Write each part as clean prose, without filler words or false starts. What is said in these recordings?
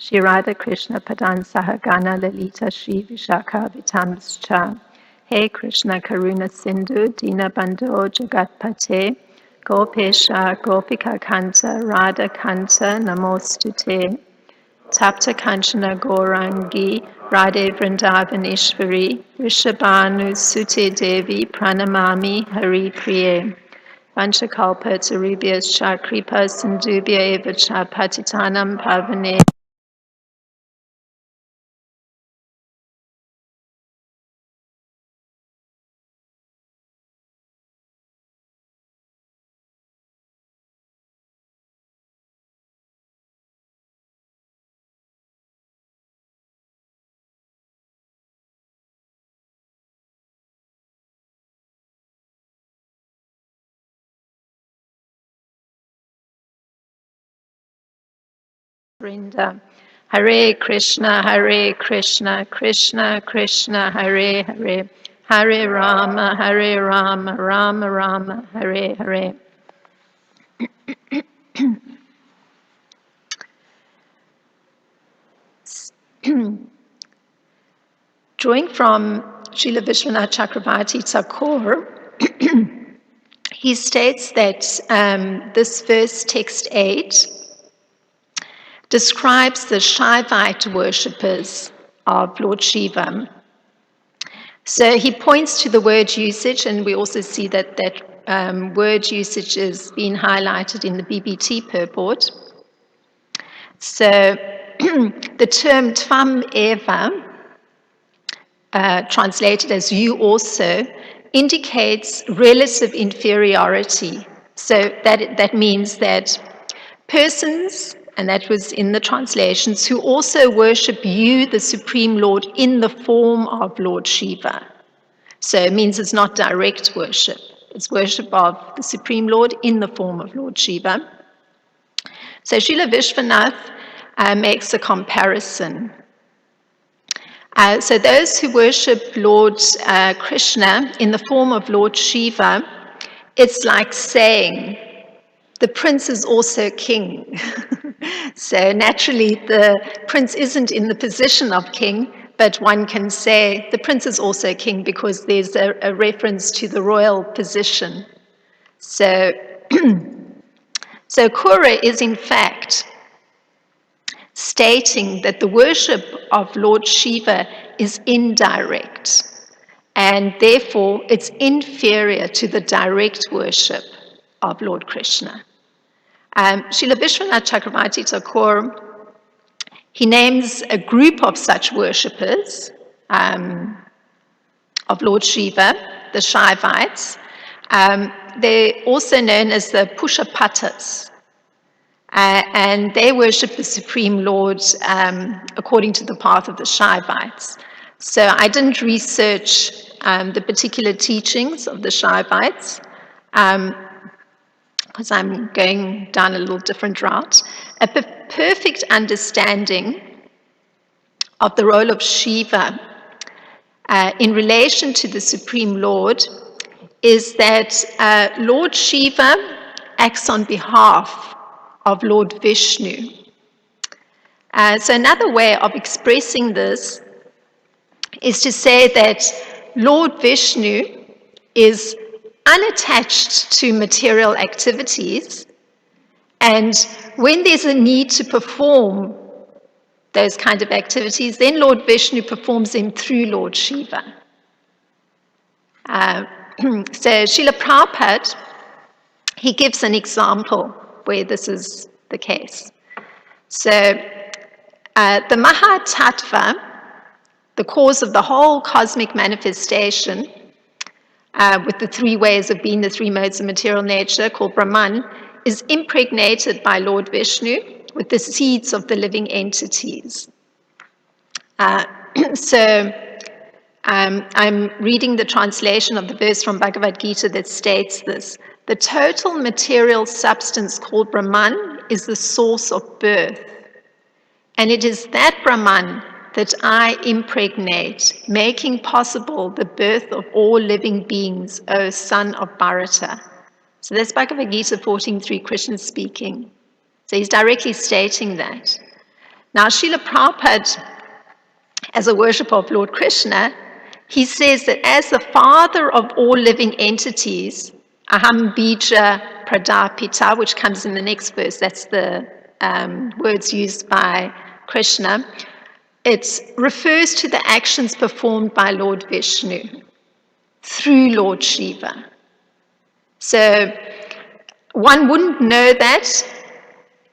Shri Radha Krishna Padan Sahagana Lalita Shri Vishakha Vitamscha. Hey Krishna Karuna Sindhu Dinabandho Jagatpate Gopesha Gopika Kanta Radha Kanta Namostute. Tapta Kanchana Gaurangi Radhe Vrindavan Ishvari Rishabhanu Sute Devi Pranamami Hari Priye. Vanchakalpa Tarubhyascha Kripa Sindhubhya Eva Cha Patitanam Pavane. Hare Krishna, Krishna Krishna, Hare Hare, Hare Rama, Rama Rama, Hare Hare. Drawing from Srila Vishwanath Chakravarti Thakur, he states that this verse, text 8, describes the Shaivite worshippers of Lord Shiva. So he points to the word usage, and we also see that word usage is being highlighted in the BBT purport. So the term tvam eva, translated as you also, indicates relative inferiority. So that means that persons, and that was in the translations, who also worship you, the Supreme Lord, in the form of Lord Shiva. So it means it's not direct worship. It's worship of the Supreme Lord in the form of Lord Shiva. So Srila Vishwanath makes a comparison. So those who worship Lord Krishna in the form of Lord Shiva, it's like saying, the prince is also king. So naturally, the prince isn't in the position of king, but one can say the prince is also king because there's a reference to the royal position. So, so Kura is in fact stating that the worship of Lord Shiva is indirect, and therefore it's inferior to the direct worship of Lord Krishna. Srila Vishwanath Chakravarti Thakur, he names a group of such worshippers of Lord Shiva, the Shaivites. They're also known as the Pushapatas, and they worship the Supreme Lord according to the path of the Shaivites. So I didn't research the particular teachings of the Shaivites, because I'm going down a little different route. A perfect understanding of the role of Shiva in relation to the Supreme Lord is that Lord Shiva acts on behalf of Lord Vishnu. So another way of expressing this is to say that Lord Vishnu is unattached to material activities, and when there's a need to perform those kind of activities, then Lord Vishnu performs them through Lord Shiva. So Srila Prabhupada, he gives an example where this is the case. So the Mahatattva, the cause of the whole cosmic manifestation, with the three ways of being, the three modes of material nature, called Brahman, is impregnated by Lord Vishnu with the seeds of the living entities. So I'm reading the translation of the verse from Bhagavad Gita that states this: the total material substance called Brahman is the source of birth, and it is that Brahman that I impregnate, making possible the birth of all living beings, O son of Bharata. So that's Bhagavad Gita 14.3, Krishna speaking. So he's directly stating that. Now, Srila Prabhupada, as a worshipper of Lord Krishna, he says that as the father of all living entities, aham bija pradapita, which comes in the next verse, that's the words used by Krishna, it refers to the actions performed by Lord Vishnu through Lord Shiva. So one wouldn't know that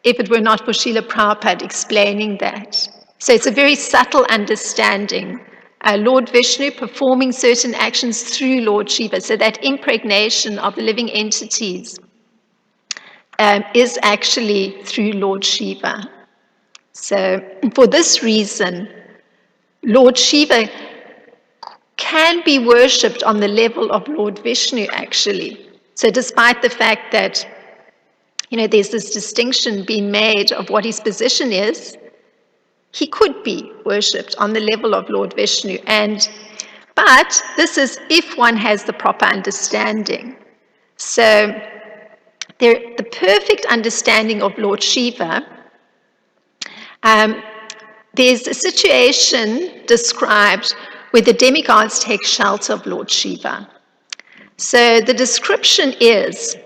if it were not for Srila Prabhupada explaining that. So it's a very subtle understanding. Lord Vishnu performing certain actions through Lord Shiva. So that impregnation of the living entities is actually through Lord Shiva. So for this reason, Lord Shiva can be worshipped on the level of Lord Vishnu, actually. So despite the fact that, there's this distinction being made of what his position is, he could be worshipped on the level of Lord Vishnu. But this is if one has the proper understanding. So the perfect understanding of Lord Shiva, there's a situation described where the demigods take shelter of Lord Shiva. So the description is,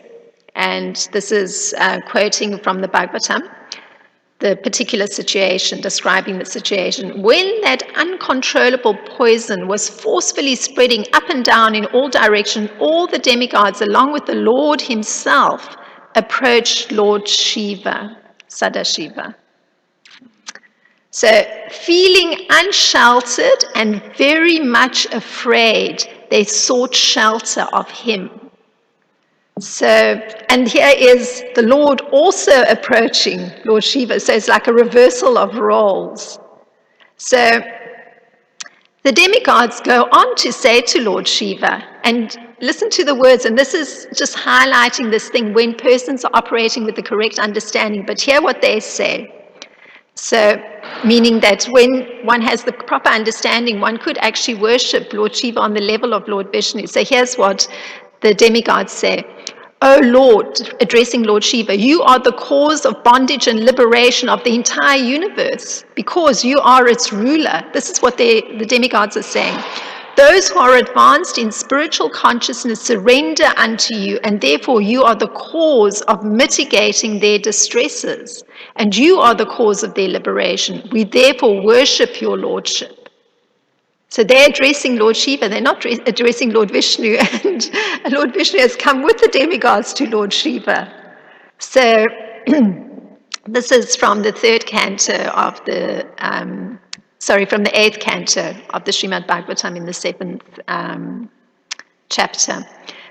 and this is quoting from the Bhagavatam, the particular situation, describing the situation, when that uncontrollable poison was forcefully spreading up and down in all directions, all the demigods, along with the Lord himself, approached Lord Shiva, Sadashiva. So, feeling unsheltered and very much afraid, they sought shelter of him. So, and here is the Lord also approaching Lord Shiva. So it's like a reversal of roles. So the demigods go on to say to Lord Shiva, and listen to the words, and this is just highlighting this thing when persons are operating with the correct understanding, but hear what they say. So, meaning that when one has the proper understanding, one could actually worship Lord Shiva on the level of Lord Vishnu. So here's what the demigods say. O Lord, addressing Lord Shiva, you are the cause of bondage and liberation of the entire universe because you are its ruler. This is what the demigods are saying. Those who are advanced in spiritual consciousness surrender unto you, and therefore you are the cause of mitigating their distresses, and you are the cause of their liberation. We therefore worship your lordship. So they're addressing Lord Shiva, they're not addressing Lord Vishnu, and Lord Vishnu has come with the demigods to Lord Shiva. So this is from the third canto of the, from the 8th canto of the Srimad Bhagavatam in the 7th chapter.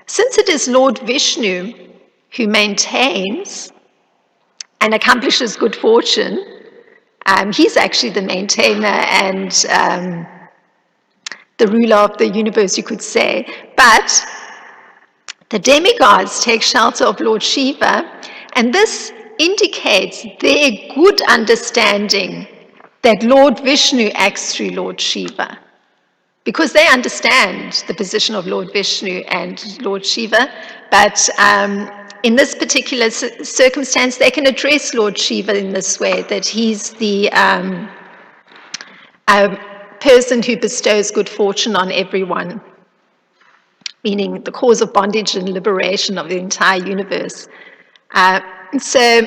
Since it is Lord Vishnu who maintains and accomplishes good fortune, he's actually the maintainer and the ruler of the universe, you could say. But the demigods take shelter of Lord Shiva, and this indicates their good understanding that Lord Vishnu acts through Lord Shiva, because they understand the position of Lord Vishnu and Lord Shiva, but in this particular circumstance, they can address Lord Shiva in this way, that he's the person who bestows good fortune on everyone, meaning the cause of bondage and liberation of the entire universe. So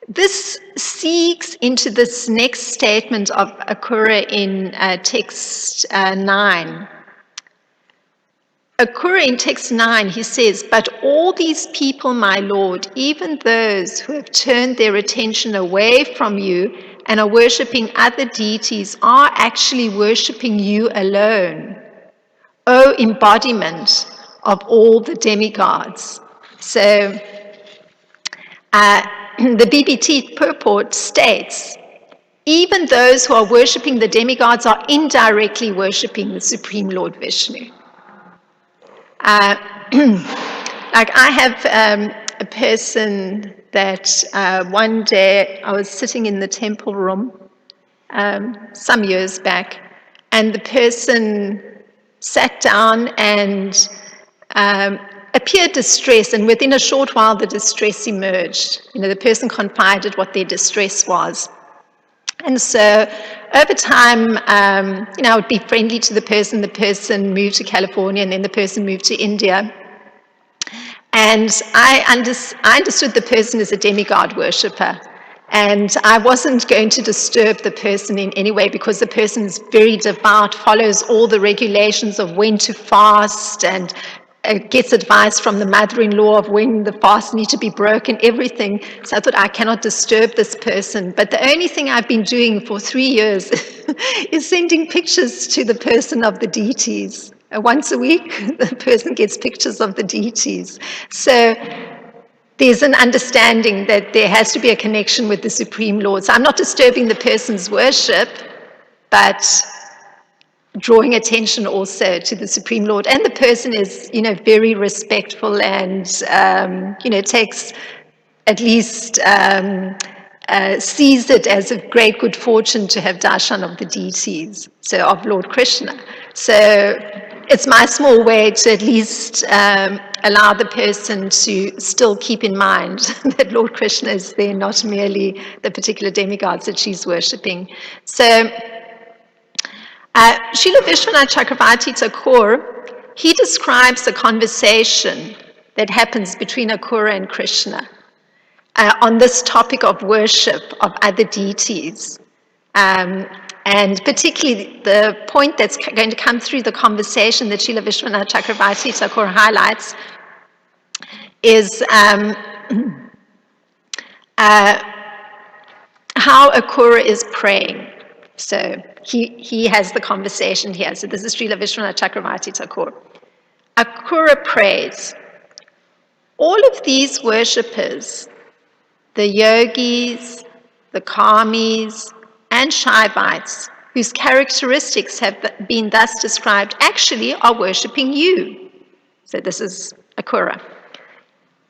this seeks into this next statement of Akura in text 9. Akura in text 9, he says, but all these people, my Lord, even those who have turned their attention away from you and are worshipping other deities, are actually worshipping you alone, O embodiment of all the demigods. So the BBT purport states, even those who are worshipping the demigods are indirectly worshipping the Supreme Lord Vishnu. Like I have a person that one day I was sitting in the temple room some years back, and the person sat down and appeared distressed, and within a short while the distress emerged. The person confided what their distress was. And so over time, I would be friendly to the person moved to California, and then the person moved to India. And I understood the person as a demigod worshipper. And I wasn't going to disturb the person in any way, because the person is very devout, follows all the regulations of when to fast, and gets advice from the mother-in-law of when the fasts need to be broken, everything. So I thought, I cannot disturb this person. But the only thing I've been doing for 3 years is sending pictures to the person of the deities. Once a week, the person gets pictures of the deities. So there's an understanding that there has to be a connection with the Supreme Lord. So I'm not disturbing the person's worship, but drawing attention also to the Supreme Lord. And the person is, very respectful, and, takes at least sees it as a great good fortune to have darshan of the deities, so of Lord Krishna. So it's my small way to at least allow the person to still keep in mind that Lord Krishna is there, not merely the particular demigods that she's worshipping. So Srila Vishwanath Chakravarti Thakur, he describes a conversation that happens between Akrura and Krishna on this topic of worship of other deities. And particularly the point that's going to come through the conversation that Srila Vishwanath Chakravarti Thakur highlights is how Akrura is praying. So he has the conversation here. So this is Srila Vishwanath Chakravarti Thakur. Akrura prays, all of these worshippers, the yogis, the karmis, and Shaivites, whose characteristics have been thus described, actually are worshipping you. So this is Akrura.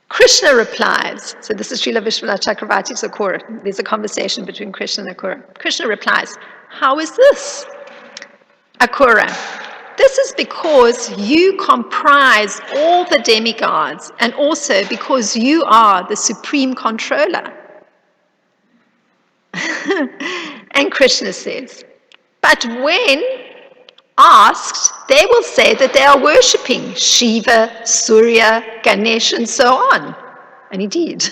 Krishna replies, so this is Srila Vishwanath Chakravarti Thakur. There's a conversation between Krishna and Akrura. Krishna replies, how is this? Akrura, this is because you comprise all the demigods, and also because you are the supreme controller. And Krishna says, but when asked, they will say that they are worshipping Shiva, Surya, Ganesh, and so on. And indeed,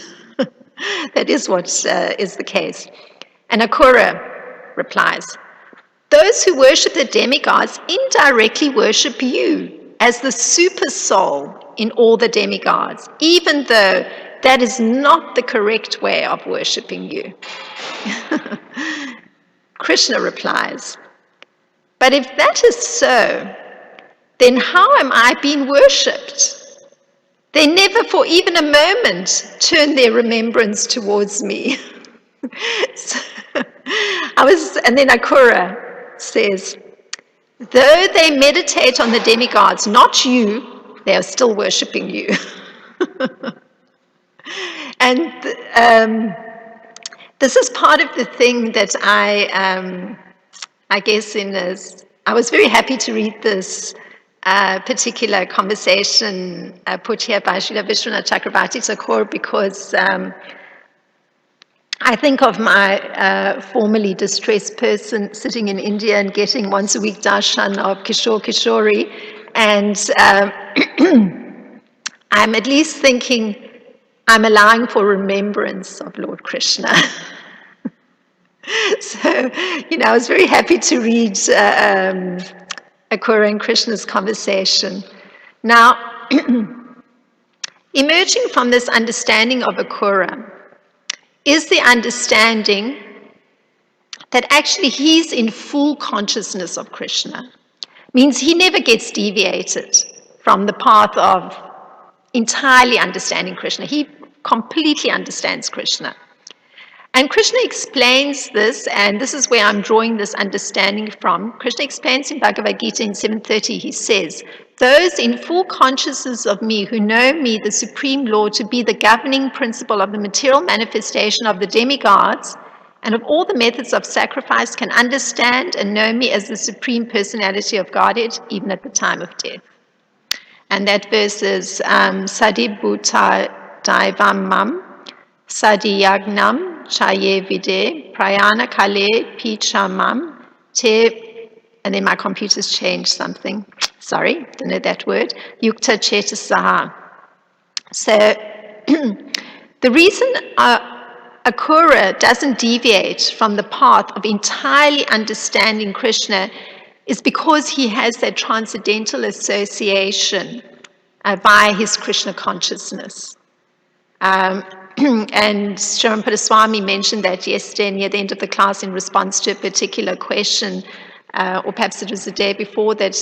that is what is the case. And Akrura replies, those who worship the demigods indirectly worship you as the super soul in all the demigods, even though that is not the correct way of worshipping you. Krishna replies, but if that is so, then how am I being worshipped? They never for even a moment turn their remembrance towards me. And then Akrura says, though they meditate on the demigods, not you, they are still worshipping you. And this is part of the thing that I guess I was very happy to read this particular conversation put here by Srila Vishwanath Chakravarti Thakur, because I think of my formerly distressed person sitting in India and getting once a week darshan of Kishore Kishori, and I'm at least thinking I'm allowing for remembrance of Lord Krishna. So, I was very happy to read Akrura and Krishna's conversation. Now, emerging from this understanding of Akrura is the understanding that actually he's in full consciousness of Krishna. Means he never gets deviated from the path of entirely understanding Krishna. He completely understands Krishna. And Krishna explains this, and this is where I'm drawing this understanding from. Krishna explains in Bhagavad Gita in 7:30, he says, those in full consciousness of me who know me, the Supreme Lord, to be the governing principle of the material manifestation of the demigods and of all the methods of sacrifice, can understand and know me as the Supreme Personality of Godhead, even at the time of death. And that verse is Sadibhuta Daivam Mam Sadiyagnam chaye vide, prayana kale pichamam, te, and then my computer's changed something. Sorry, don't know that word. Yukta chetasaha. So the reason Akura doesn't deviate from the path of entirely understanding Krishna is because he has that transcendental association via his Krishna consciousness. And Shriman Swami mentioned that yesterday near the end of the class in response to a particular question, or perhaps it was the day before, that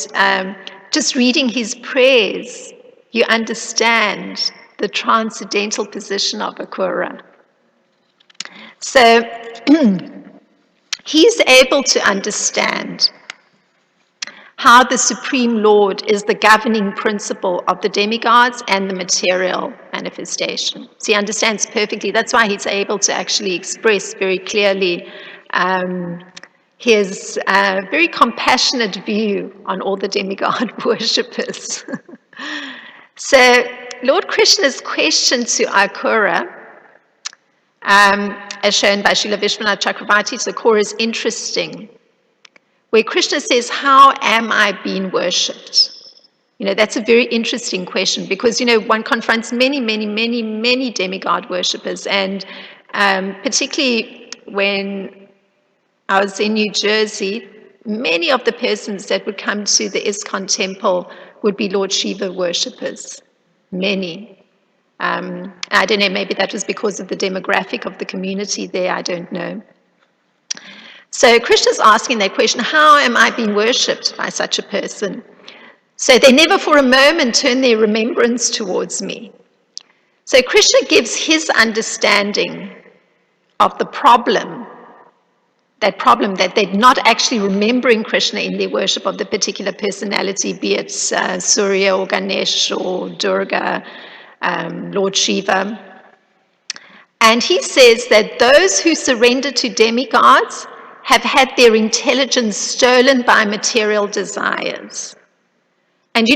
just reading his prayers, you understand the transcendental position of Akura. So he's able to understand how the Supreme Lord is the governing principle of the demigods and the material manifestation. So he understands perfectly. That's why he's able to actually express very clearly his very compassionate view on all the demigod worshippers. So Lord Krishna's question to Akura, as shown by Srila Vishwanath Chakravarti Thakur, is interesting, where Krishna says, how am I being worshipped? That's a very interesting question because, one confronts many, many, many, many demigod worshippers. And particularly when I was in New Jersey, many of the persons that would come to the ISKCON temple would be Lord Shiva worshippers. Many. I don't know, maybe that was because of the demographic of the community there, I don't know. So Krishna's asking that question, how am I being worshipped by such a person? So they never for a moment turn their remembrance towards me. So Krishna gives his understanding of the problem that they're not actually remembering Krishna in their worship of the particular personality, be it Surya or Ganesh or Durga, Lord Shiva. And he says that those who surrender to demigods have had their intelligence stolen by material desires. And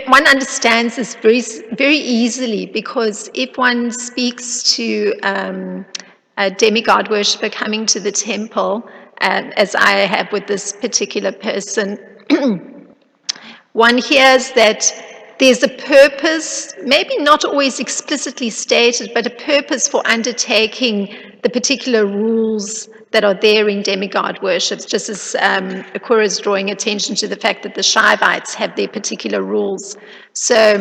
one understands this very, very easily because if one speaks to a demigod worshipper coming to the temple, as I have with this particular person, one hears that there's a purpose, maybe not always explicitly stated, but a purpose for undertaking the particular rules that are there in demigod worships, just as Akura is drawing attention to the fact that the Shaivites have their particular rules. So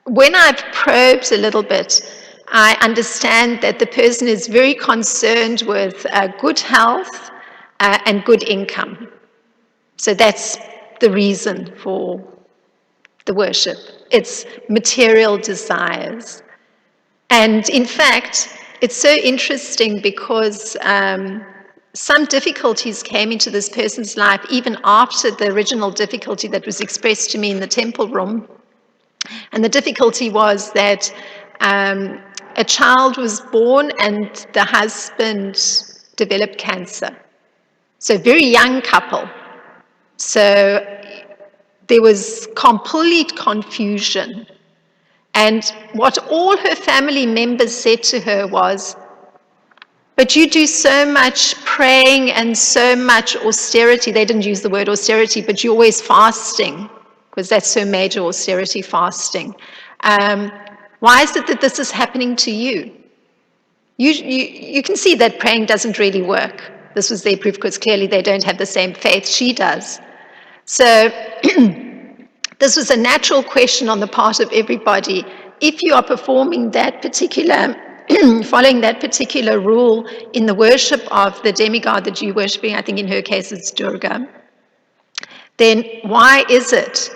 when I've probed a little bit, I understand that the person is very concerned with good health and good income. So that's the reason for the worship. It's material desires. And in fact, it's so interesting because some difficulties came into this person's life even after the original difficulty that was expressed to me in the temple room. And the difficulty was that a child was born and the husband developed cancer. So a very young couple. So there was complete confusion. And what all her family members said to her was, but you do so much praying and so much austerity. They didn't use the word austerity, but you're always fasting, because that's her major austerity, fasting. Why is it that this is happening to you? You can see that praying doesn't really work. This was their proof, because clearly they don't have the same faith she does. So this was a natural question on the part of everybody. If you are performing that particular, following that particular rule in the worship of the demigod that you're worshipping, I think in her case it's Durga, then why is it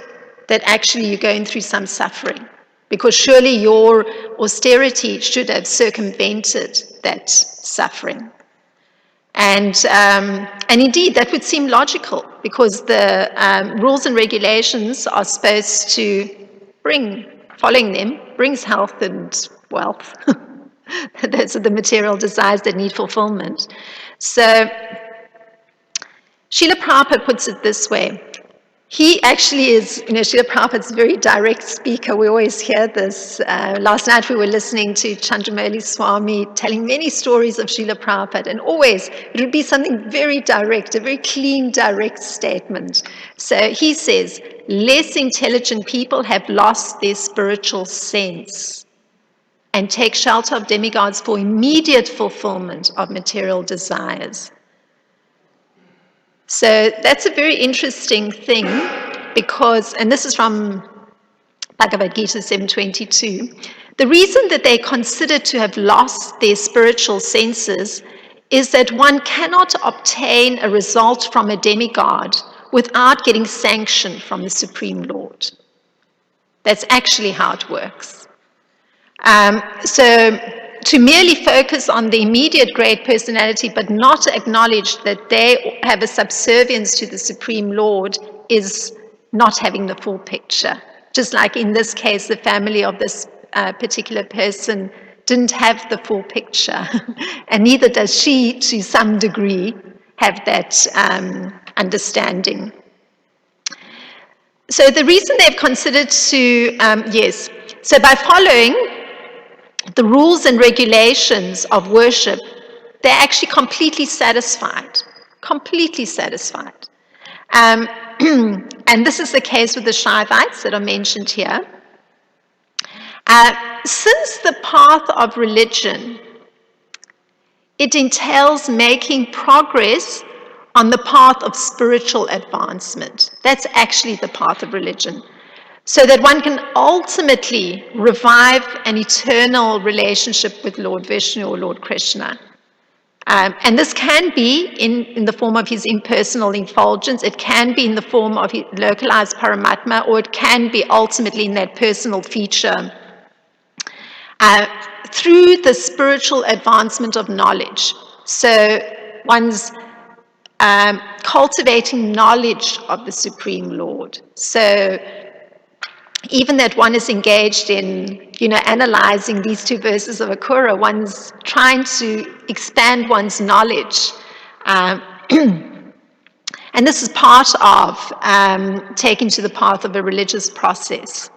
that actually you're going through some suffering? Because surely your austerity should have circumvented that suffering. And indeed, that would seem logical, because the rules and regulations are supposed to following them brings health and wealth. Those are the material desires that need fulfillment. So Srila Prabhupada puts it this way. He actually is, Srila Prabhupada's a very direct speaker. We always hear this. Last night we were listening to Chandramouli Swami telling many stories of Srila Prabhupada, and always it would be something very direct, a very clean, direct statement. So he says, less intelligent people have lost their spiritual sense and take shelter of demigods for immediate fulfillment of material desires. So that's a very interesting thing because, and this is from Bhagavad Gita 7:22, the reason that they consider to have lost their spiritual senses is that one cannot obtain a result from a demigod without getting sanction from the Supreme Lord. That's actually how it works. So to merely focus on the immediate great personality but not acknowledge that they have a subservience to the Supreme Lord is not having the full picture. Just like in this case, the family of this particular person didn't have the full picture, and neither does she, to some degree, have that understanding. So the reason they've considered to, so by following the rules and regulations of worship, they're actually completely satisfied. And this is the case with the Shaivites that are mentioned here. Since the path of religion, it entails making progress on the path of spiritual advancement. That's actually the path of religion. So that one can ultimately revive an eternal relationship with Lord Vishnu or Lord Krishna. And this can be in the form of his impersonal effulgence, it can be in the form of his localized Paramatma, or it can be ultimately in that personal feature through the spiritual advancement of knowledge. So one's cultivating knowledge of the Supreme Lord. So even that one is engaged in, analyzing these two verses of Akura, one's trying to expand one's knowledge. And this is part of taking to the path of a religious process.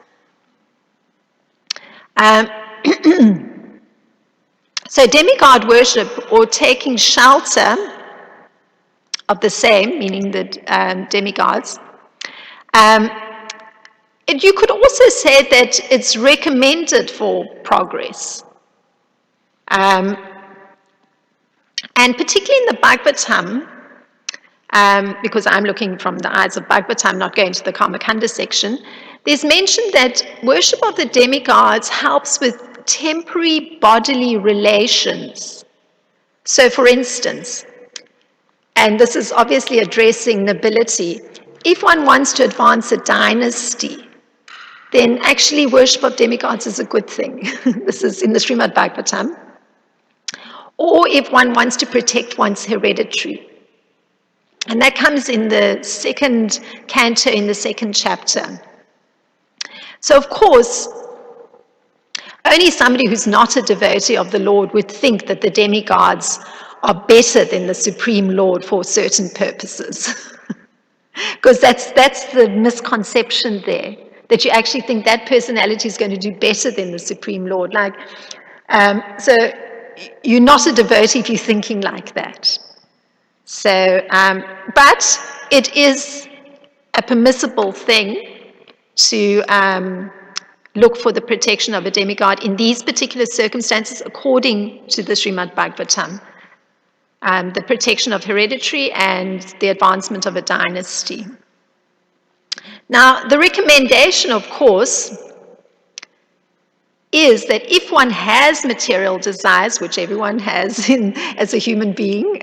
So demigod worship, or taking shelter of the same, meaning the demigods, you could also say that it's recommended for progress. And particularly in the Bhagavatam, because I'm looking from the eyes of Bhagavatam, not going to the Karmakanda section, there's mention that worship of the demigods helps with temporary bodily relations. So for instance, and this is obviously addressing nobility, if one wants to advance a dynasty, then actually worship of demigods is a good thing. This is in the Srimad Bhagavatam. Or if one wants to protect one's hereditary. And that comes in the second canto, in the second chapter. So of course, only somebody who's not a devotee of the Lord would think that the demigods are better than the Supreme Lord for certain purposes. Because that's the misconception there, that you actually think that personality is going to do better than the Supreme Lord. So you're not a devotee if you're thinking like that. So, but it is a permissible thing to look for the protection of a demigod in these particular circumstances, according to the Srimad Bhagavatam. The protection of hereditary and the advancement of a dynasty. Now, the recommendation, of course, is that if one has material desires, which everyone has as a human being,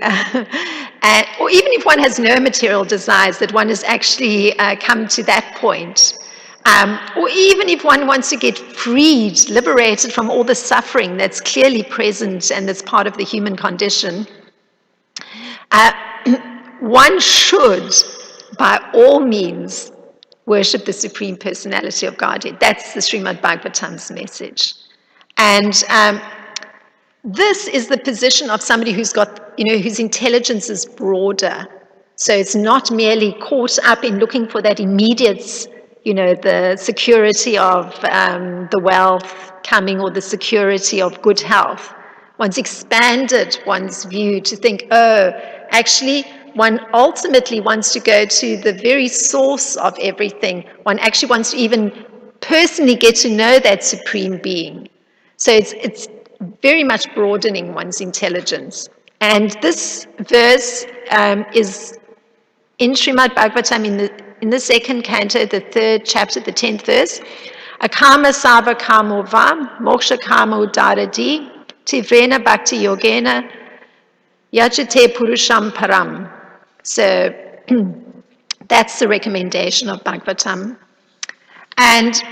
or even if one has no material desires, that one has actually come to that point, or even if one wants to get freed, liberated from all the suffering that's clearly present and that's part of the human condition, one should, by all means, worship the Supreme Personality of Godhead. That's the Srimad Bhagavatam's message. And this is the position of somebody who's got, whose intelligence is broader So it's not merely caught up in looking for that immediate, the security of the wealth coming or the security of good health. One's expanded one's view to think, oh, actually, one ultimately wants to go to the very source of everything. One actually wants to even personally get to know that supreme being. So it's very much broadening one's intelligence. And this verse is in Srimad Bhagavatam in the second canto, the third chapter, the 10th verse. Akama sava kamo va, moksha kamo daradi, tivrena bhakti yogena, yajate purusham param. So that's the recommendation of Bhagavatam. And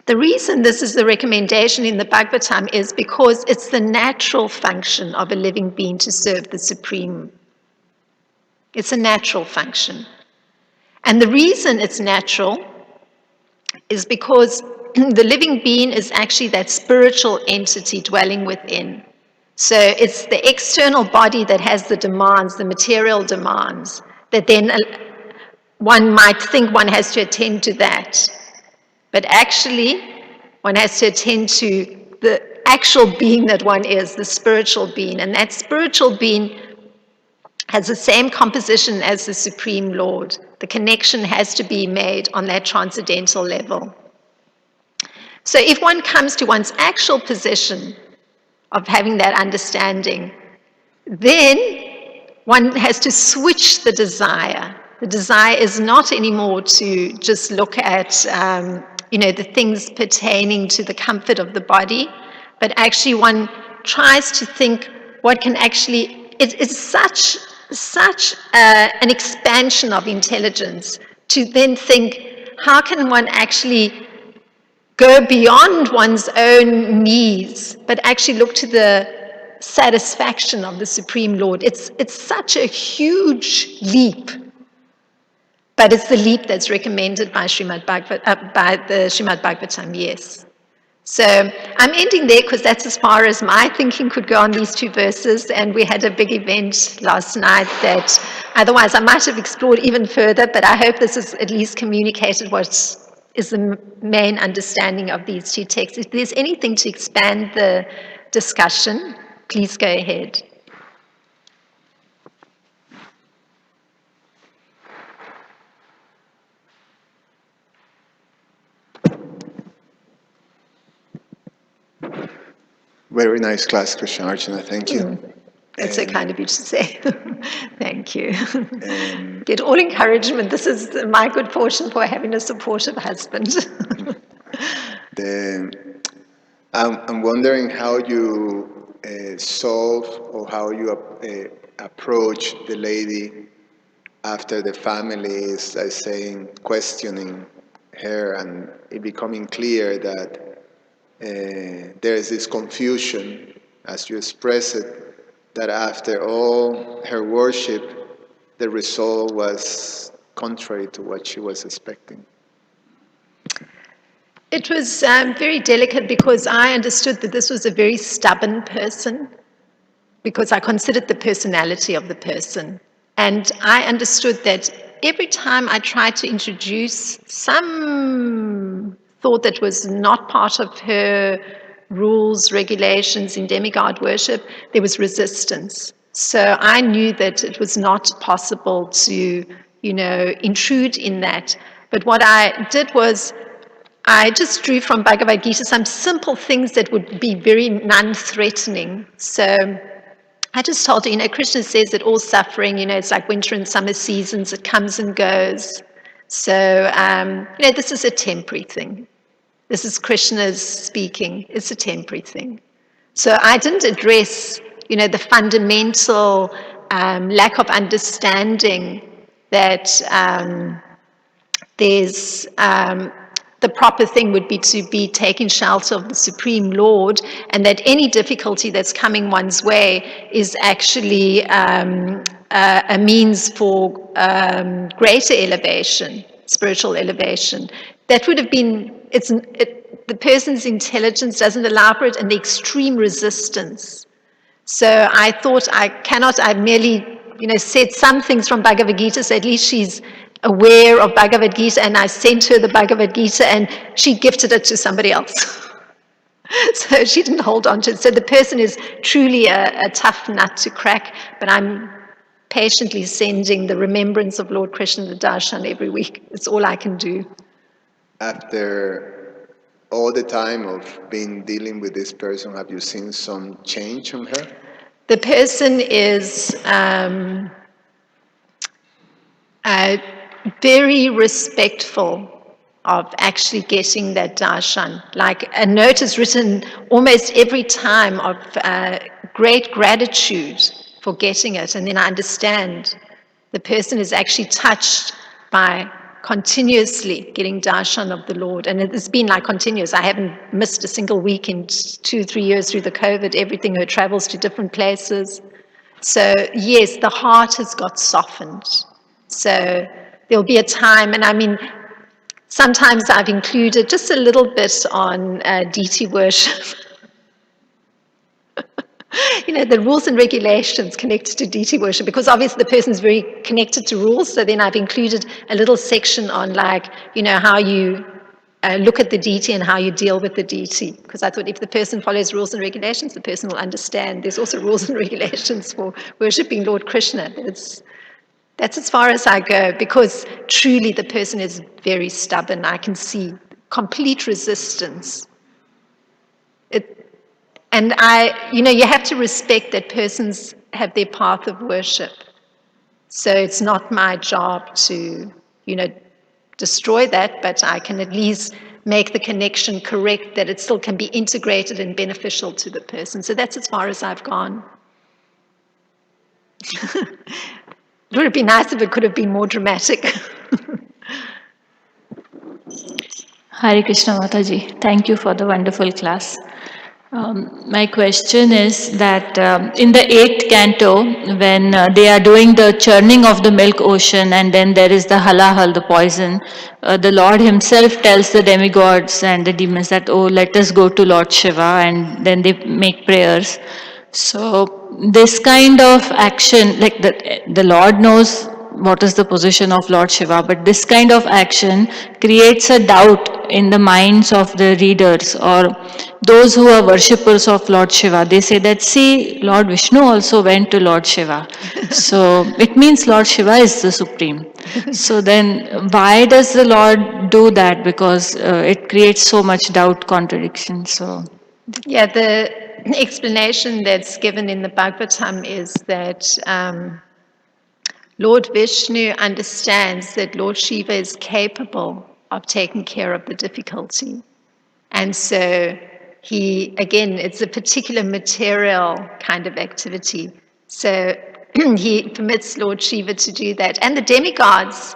the reason this is the recommendation in the Bhagavatam is because it's the natural function of a living being to serve the Supreme. It's a natural function. And the reason it's natural is because the living being is actually that spiritual entity dwelling within. So it's the external body that has the demands, the material demands, that then one might think one has to attend to that. But actually, one has to attend to the actual being that one is, the spiritual being. And that spiritual being has the same composition as the Supreme Lord. The connection has to be made on that transcendental level. So if one comes to one's actual position of having that understanding, then one has to switch the desire. The desire is not anymore to just look at the things pertaining to the comfort of the body, but actually one tries to think what can actually, it is such an expansion of intelligence to then think, how can one actually go beyond one's own needs, but actually look to the satisfaction of the Supreme Lord. It's such a huge leap, but it's the leap that's recommended by the Srimad Bhagavatam, yes. So I'm ending there because that's as far as my thinking could go on these two verses, and we had a big event last night that otherwise I might have explored even further, but I hope this has at least communicated what is the main understanding of these two texts. If there's anything to expand the discussion, please go ahead. Very nice class, Krsnarcana. Thank you. That's so kind of you to say. Thank you. Get all encouragement. This is my good fortune for having a supportive husband. I'm wondering how you solve or how you approach the lady after the family is saying, questioning her, and it becoming clear that there is this confusion, as you express it, that after all her worship, the result was contrary to what she was expecting. It was very delicate because I understood that this was a very stubborn person, because I considered the personality of the person. And I understood that every time I tried to introduce some thought that was not part of her rules, regulations in demigod worship, there was resistance. So I knew that it was not possible to, intrude in that. But what I did was I just drew from Bhagavad Gita some simple things that would be very non-threatening. So I just told her, Krishna says that all suffering, it's like winter and summer seasons, it comes and goes. So, this is a temporary thing. This is Krishna's speaking. It's a temporary thing. So I didn't address, the fundamental lack of understanding that there's the proper thing would be to be taking shelter of the Supreme Lord, and that any difficulty that's coming one's way is actually a means for greater elevation, spiritual elevation. That would have been, the person's intelligence doesn't allow for it, and the extreme resistance. So I thought I merely said some things from Bhagavad Gita, so at least she's aware of Bhagavad Gita, and I sent her the Bhagavad Gita, and she gifted it to somebody else. So she didn't hold on to it. So the person is truly a tough nut to crack, but I'm patiently sending the remembrance of Lord Krishna Darshan every week. It's all I can do. After all the time of being dealing with this person, have you seen some change on her? The person is very respectful of actually getting that darshan. Like a note is written almost every time of great gratitude for getting it. And then I understand the person is actually touched by continuously getting darshan of the Lord. And it's been like continuous. I haven't missed a single week in 2-3 years through the COVID, everything, her travels to different places. So yes, the heart has got softened. So there'll be a time, and I mean, sometimes I've included just a little bit on deity worship. The rules and regulations connected to deity worship, because obviously the person's very connected to rules. So then I've included a little section on how you look at the deity and how you deal with the deity. Because I thought if the person follows rules and regulations, the person will understand. There's also rules and regulations for worshipping Lord Krishna. That's as far as I go, because truly the person is very stubborn. I can see complete resistance. And you have to respect that persons have their path of worship. So it's not my job to, destroy that, but I can at least make the connection correct, that it still can be integrated and beneficial to the person. So that's as far as I've gone. It would have been nice if it could have been more dramatic. Hare Krishna Mataji, thank you for the wonderful class. My question is that in the 8th canto, when they are doing the churning of the milk ocean, and then there is the halahal, the poison, the Lord himself tells the demigods and the demons that, oh, let us go to Lord Shiva, and then they make prayers. So this kind of action, like the Lord knows what is the position of Lord Shiva, but this kind of action creates a doubt in the minds of the readers or those who are worshippers of Lord Shiva. They say that, see, Lord Vishnu also went to Lord Shiva. So it means Lord Shiva is the supreme. So then why does the Lord do that? Because it creates so much doubt, contradiction. So yeah, the explanation that's given in the Bhagavatam is that Lord Vishnu understands that Lord Shiva is capable of taking care of the difficulty. And so it's a particular material kind of activity. So he permits Lord Shiva to do that. And the demigods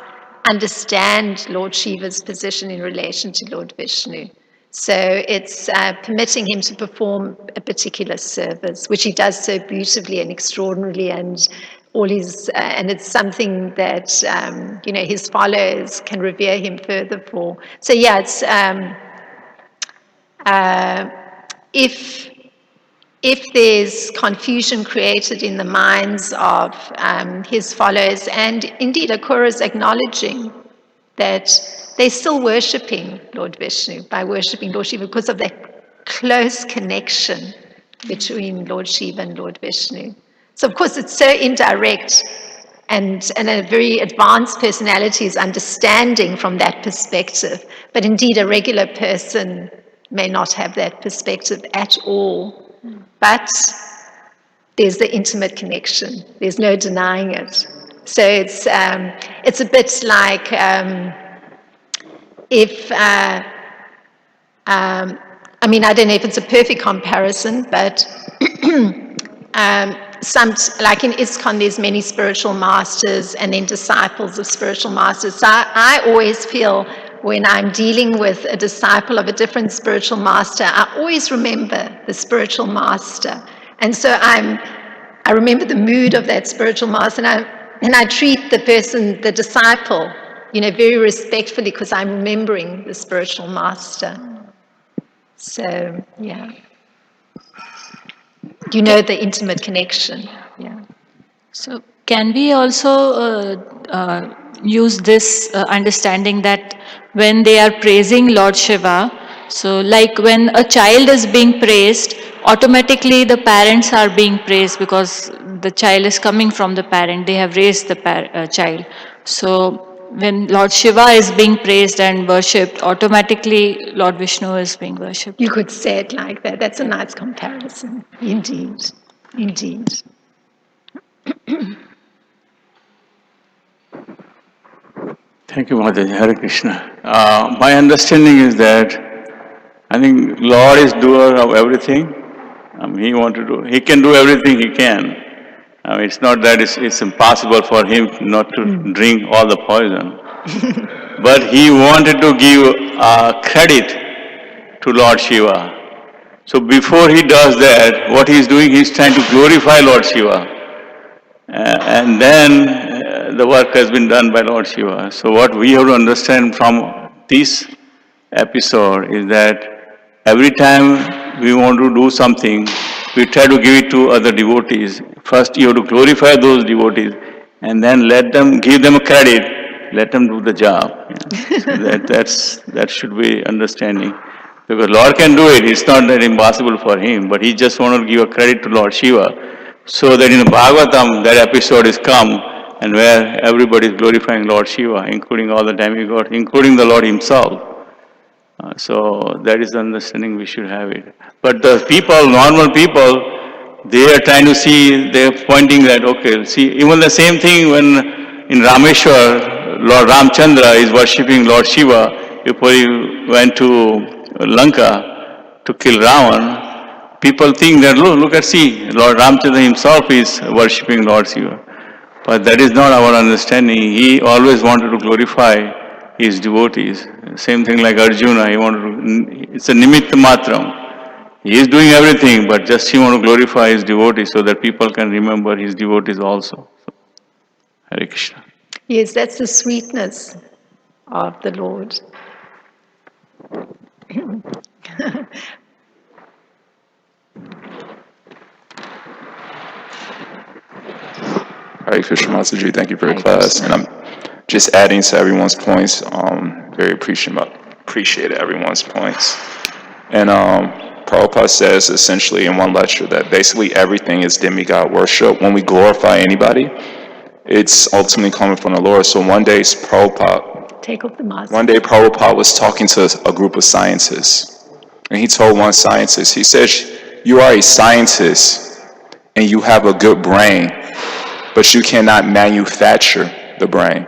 understand Lord Shiva's position in relation to Lord Vishnu. So it's permitting him to perform a particular service, which he does so beautifully and extraordinarily, and and it's something that his followers can revere him further for. So yeah, it's if there's confusion created in the minds of his followers, and indeed Akura is acknowledging that they're still worshipping Lord Vishnu by worshipping Lord Shiva because of that close connection between Lord Shiva and Lord Vishnu. So of course it's so indirect, and a very advanced personality is understanding from that perspective. But indeed a regular person may not have that perspective at all. But there's the intimate connection. There's no denying it. So it's a bit like if I don't know if it's a perfect comparison, but like in ISKCON, there's many spiritual masters and then disciples of spiritual masters. So I always feel when I'm dealing with a disciple of a different spiritual master, I always remember the spiritual master. And so I remember the mood of that spiritual master, and I treat the person, the disciple, very respectfully because I'm remembering the spiritual master. So, yeah. The intimate connection. Yeah. So can we also use this understanding that when they are praising Lord Shiva, so like when a child is being praised, automatically the parents are being praised because the child is coming from the parent, they have raised the child. So when Lord Shiva is being praised and worshipped, automatically Lord Vishnu is being worshipped. You could say it like that. That's a nice comparison. Indeed. Indeed. Thank you, Mataji. Hare Krishna. My understanding is that I think Lord is doer of everything. He can do everything he can. It's not that it's impossible for him not to drink all the poison. But he wanted to give credit to Lord Shiva. So before he does that, what he's doing, he's trying to glorify Lord Shiva. And then the work has been done by Lord Shiva. So what we have to understand from this episode is that every time we want to do something, we try to give it to other devotees. First, you have to glorify those devotees, and then give them a credit, let them do the job. So that should be understanding. Because Lord can do it, it's not that impossible for him, but he just wanted to give a credit to Lord Shiva. So that in the Bhagavatam, that episode is come, and where everybody is glorifying Lord Shiva, including all the demigods, including the Lord himself. So that is the understanding we should have it. But the people, normal people, they are trying to see, they are pointing that, okay, see, even the same thing when in Rameshwar, Lord Ramchandra is worshipping Lord Shiva before he went to Lanka to kill Ravan. People think that, look at, see, Lord Ramchandra himself is worshipping Lord Shiva. But that is not our understanding. He always wanted to glorify his devotees. Same thing like Arjuna, it's a nimitta matram. He is doing everything, but just he wants to glorify his devotees so that people can remember his devotees also. So, Hare Krishna. Yes, that's the sweetness of the Lord. Hare Krishna Mataji, thank you for your Hare class. Krishna. And I'm just adding to everyone's points. Very appreciate everyone's points. And Prabhupada says essentially in one lecture that basically everything is demigod worship. When we glorify anybody, it's ultimately coming from the Lord. So one day Take off the mask. One day Prabhupada was talking to a group of scientists. And he told one scientist, he said, you are a scientist and you have a good brain, but you cannot manufacture the brain.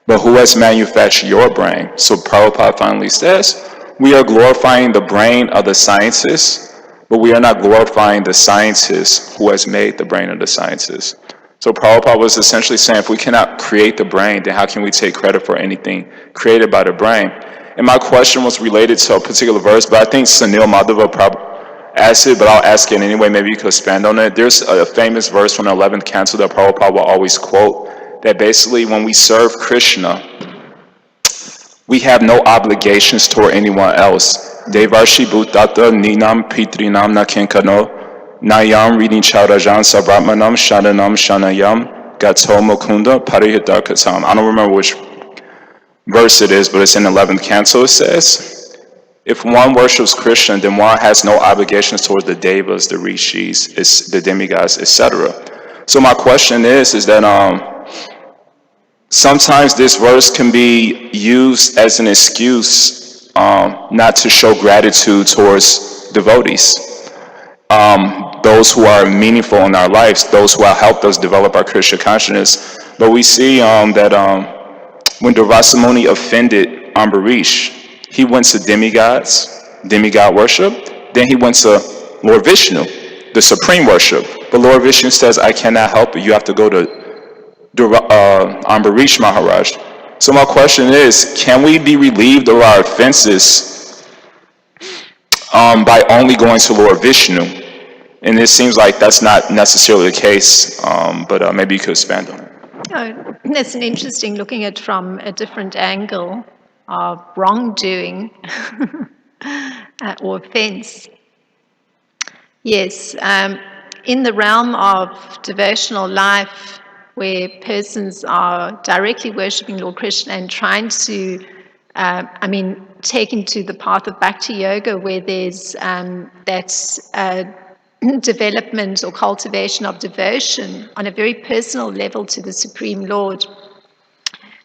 But who has manufactured your brain? So Prabhupada finally says, we are glorifying the brain of the scientist, but we are not glorifying the scientist who has made the brain of the scientist. So Prabhupada was essentially saying, if we cannot create the brain, then how can we take credit for anything created by the brain? And my question was related to a particular verse, but I think Sunil Madhava asked it, but I'll ask it anyway. Maybe you could expand on it. There's a famous verse from the 11th canto that Prabhupada will always quote, that basically when we serve Krishna, we have no obligations toward anyone else. Devarshi Bhutata Ninam Pitrinam Nakinkano Nayam Reading Chaurajan Savratmanam Sharanam Shanayam Gato Mukunda Parihitarkatam. I don't remember which verse it is, but it's in the 11th canto. It says, if one worships Krishna, then one has no obligations towards the devas, the rishis, the demigods, etc. So my question is that sometimes this verse can be used as an excuse not to show gratitude towards devotees. Those who are meaningful in our lives, those who have helped us develop our Krishna consciousness. But we see that when Durvasa Muni offended Ambarish, he went to demigod worship, then he went to Lord Vishnu, the supreme worship. But Lord Vishnu says, I cannot help it, you have to go to Ambarish Maharaj. So my question is, can we be relieved of our offenses by only going to Lord Vishnu? And it seems like that's not necessarily the case, but maybe you could expand on it. Oh, that's an interesting looking at from a different angle of wrongdoing or offense. Yes, in the realm of devotional life, where persons are directly worshipping Lord Krishna and trying to, taken to the path of Bhakti Yoga, where there's that development or cultivation of devotion on a very personal level to the Supreme Lord,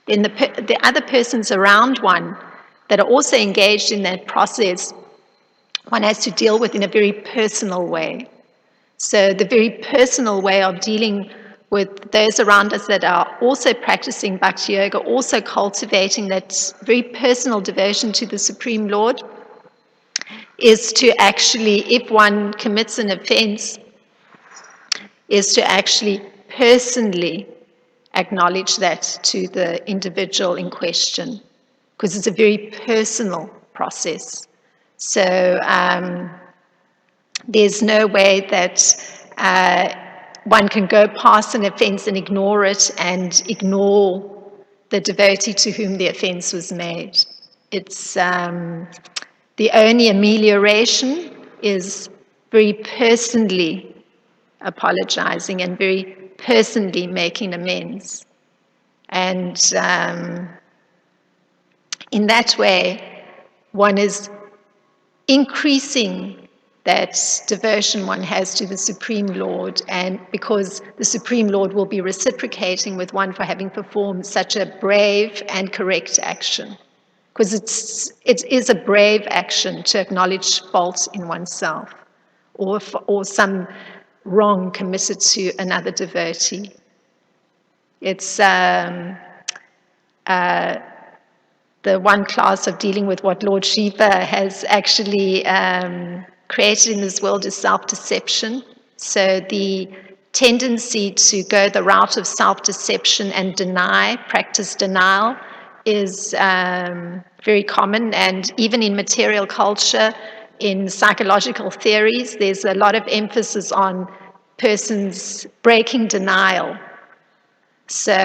then the other persons around one that are also engaged in that process, one has to deal with in a very personal way. So the very personal way of dealing with those around us that are also practicing Bhakti Yoga, also cultivating that very personal devotion to the Supreme Lord, is to actually, if one commits an offense, is to actually personally acknowledge that to the individual in question, because it's a very personal process. So there's no way that one can go past an offense and ignore it and ignore the devotee to whom the offense was made. It's the only amelioration is very personally apologizing and very personally making amends. And in that way, one is increasing that devotion one has to the Supreme Lord, and because the Supreme Lord will be reciprocating with one for having performed such a brave and correct action. Because it is a brave action to acknowledge fault in oneself or some wrong committed to another devotee. It's the one class of dealing with what Lord Shiva has actually created in this world is self-deception. So the tendency to go the route of self-deception and practice denial, is very common. And even in material culture, in psychological theories, there's a lot of emphasis on persons breaking denial. So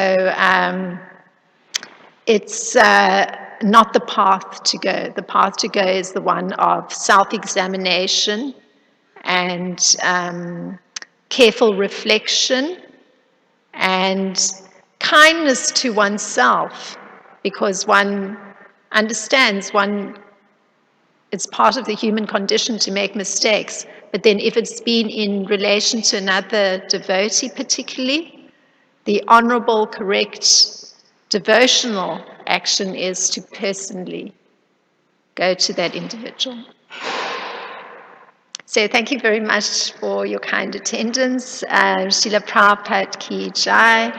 it's not the path to go. The path to go is the one of self-examination and careful reflection and kindness to oneself, because one understands it's part of the human condition to make mistakes. But then if it's been in relation to another devotee particularly, the honorable, correct, devotional action is to personally go to that individual. So thank you very much for your kind attendance. Srila Prabhupada ki jai.